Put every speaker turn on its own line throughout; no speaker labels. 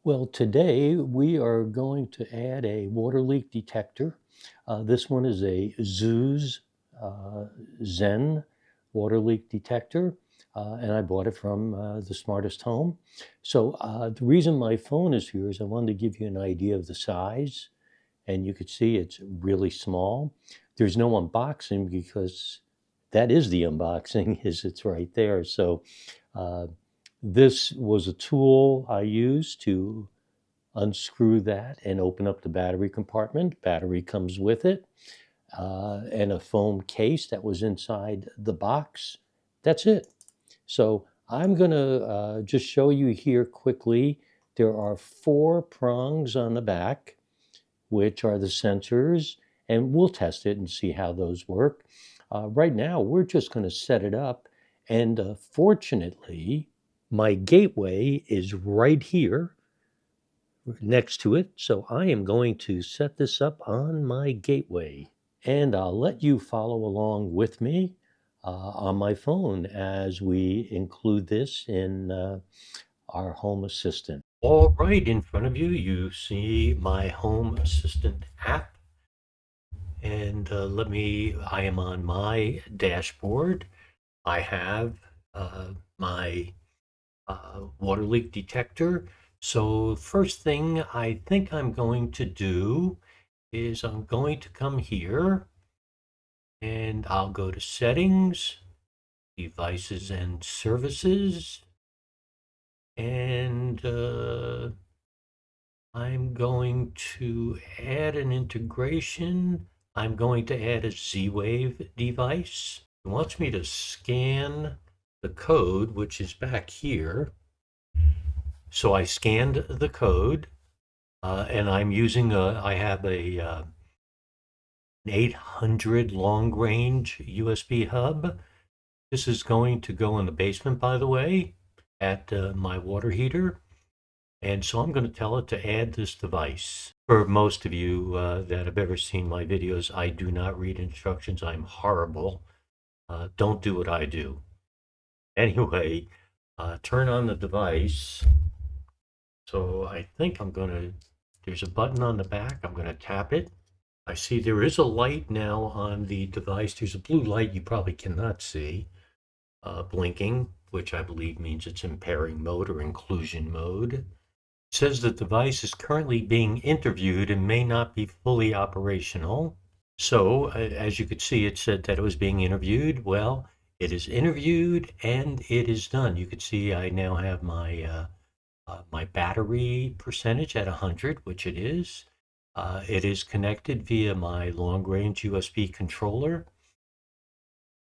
Well, today we are going to add a water leak detector. This one is a Zooz uh, Zen water leak detector, and I bought it from the Smartest Home. The reason my phone is here is I wanted to give you an idea of the size, and you could see it's really small. There's no unboxing because that is the unboxing, is it's right there. Uh, this was a tool I used to unscrew that and open up the battery compartment. Battery comes with it, and a foam case that was inside the box. That's it. So I'm going to just show you here quickly. There are 4 prongs on the back, which are the sensors, and we'll test it and see how those work. Right now, we're just going to set it up, and fortunately, my gateway is right here next to it. So I am going to set this up on my gateway, and I'll let you follow along with me on my phone as we include this in our Home Assistant. All right, in front of you, you see my Home Assistant app. And I am on my dashboard. I have my water leak detector. So first thing I think I'm going to do is I'm going to come here and I'll go to Settings, Devices and Services, and I'm going to add an integration. I'm going to add a Z-Wave device. It wants me to scan the code, which is back here. So I scanned the code, and I'm using I have an 800 long range USB hub. This is going to go in the basement, by the way, at my water heater. And so I'm going to tell it to add this device. For most of you that have ever seen my videos, I do not read instructions. I'm horrible. Don't do what I do. Anyway, turn on the device. So I think there's a button on the back. I'm going to tap it. I see there is a light now on the device. There's a blue light you probably cannot see blinking, which I believe means it's in pairing mode or inclusion mode. It says the device is currently being interviewed and may not be fully operational. So as you could see, it said that it was being interviewed. Well, it is interviewed and it is done. You could see I now have my battery percentage at 100, which it is. It is connected via my long-range USB controller.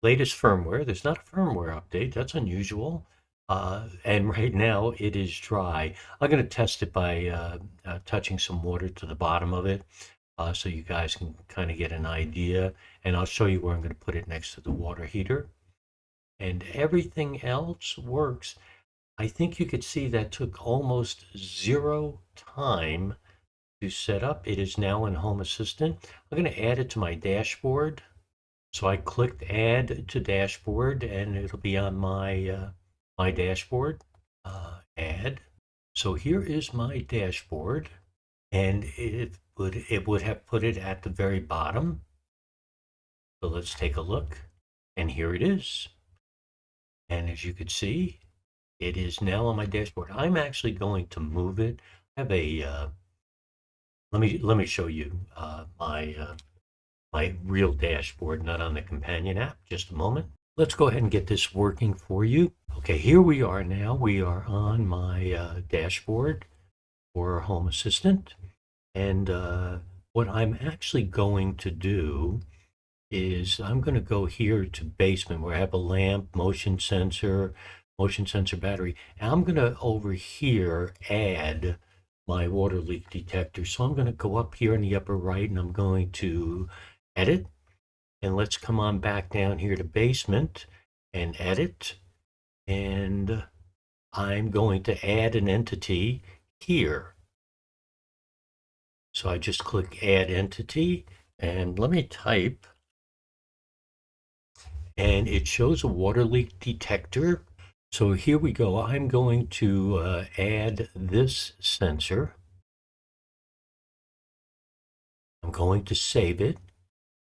Latest firmware. There's not a firmware update. That's unusual. And right now it is dry. I'm going to test it by touching some water to the bottom of it so you guys can kind of get an idea. And I'll show you where I'm going to put it next to the water heater. And everything else works. I think you could see that took almost 0 time to set up. It is now in Home Assistant. I'm going to add it to my dashboard. So I clicked Add to Dashboard, and it'll be on my my dashboard. Add. So here is my dashboard, and it would have put it at the very bottom. So let's take a look, and here it is. And as you can see, it is now on my dashboard. I'm actually going to move it. I have a let me show you my real dashboard, not on the companion app. Just a moment. Let's go ahead and get this working for you. Okay, here we are now. We are on my dashboard for Home Assistant. And what I'm actually going to do is I'm going to go here to basement where I have a lamp, motion sensor battery. And I'm going to over here add my water leak detector. So I'm going to go up here in the upper right and I'm going to edit. And let's come on back down here to basement and edit. And I'm going to add an entity here. So I just click add entity and let me type. And it shows a water leak detector. So here we go. I'm going to add this sensor. I'm going to save it,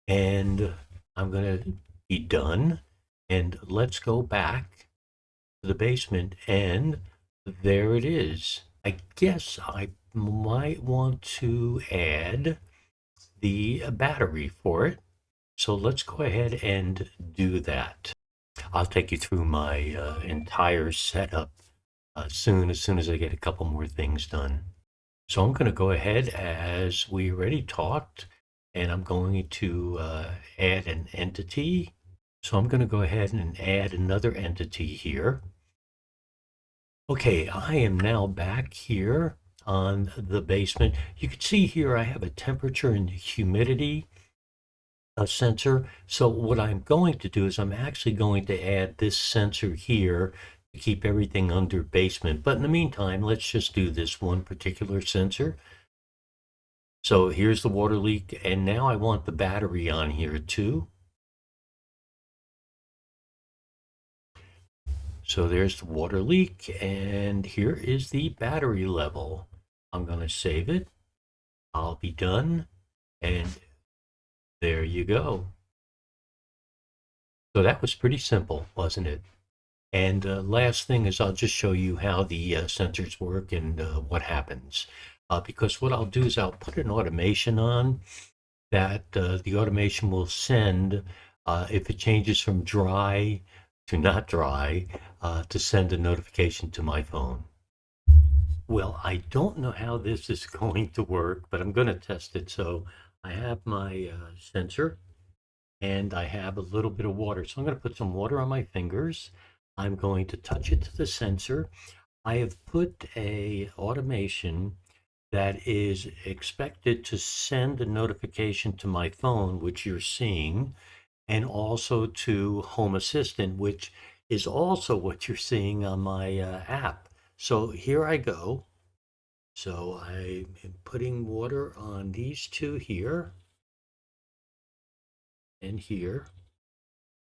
and I'm going to be done. And let's go back to the basement, and there it is. I guess I might want to add the battery for it. So let's go ahead and do that. I'll take you through my entire setup as soon as I get a couple more things done. So I'm going to go ahead as we already talked, and I'm going to add an entity. So I'm going to go ahead and add another entity here. Okay, I am now back here on the basement. You can see here I have a temperature and humidity sensor. So what I'm going to do is I'm actually going to add this sensor here to keep everything under basement. But in the meantime, let's just do this one particular sensor. So here's the water leak, and now I want the battery on here too. So there's the water leak, and here is the battery level. I'm going to save it. I'll be done, and there you go. So that was pretty simple, wasn't it? And last thing is I'll just show you how the sensors work and what happens. Because what I'll do is I'll put an automation on that the automation will send, if it changes from dry to not dry, to send a notification to my phone. Well, I don't know how this is going to work, but I'm going to test it. So I have my sensor, and I have a little bit of water. So I'm going to put some water on my fingers. I'm going to touch it to the sensor. I have put a automation that is expected to send a notification to my phone, which you're seeing, and also to Home Assistant, which is also what you're seeing on my app. So here I go. So I am putting water on these two here and here.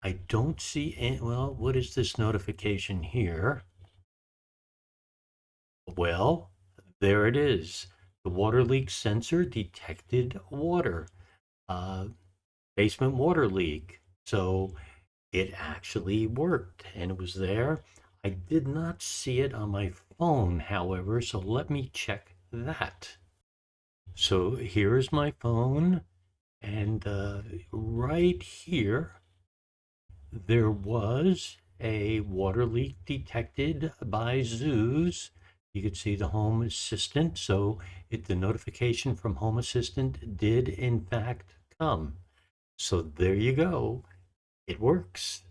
I don't see any, well, what is this notification here? Well, there it is. The water leak sensor detected water, uh, basement water leak. So it actually worked and it was there. I did not see it on my phone, however, so let me check that. So here's my phone, and right here, there was a water leak detected by Zooz. You could see the Home Assistant. So the notification from Home Assistant did in fact come. So there you go. It works.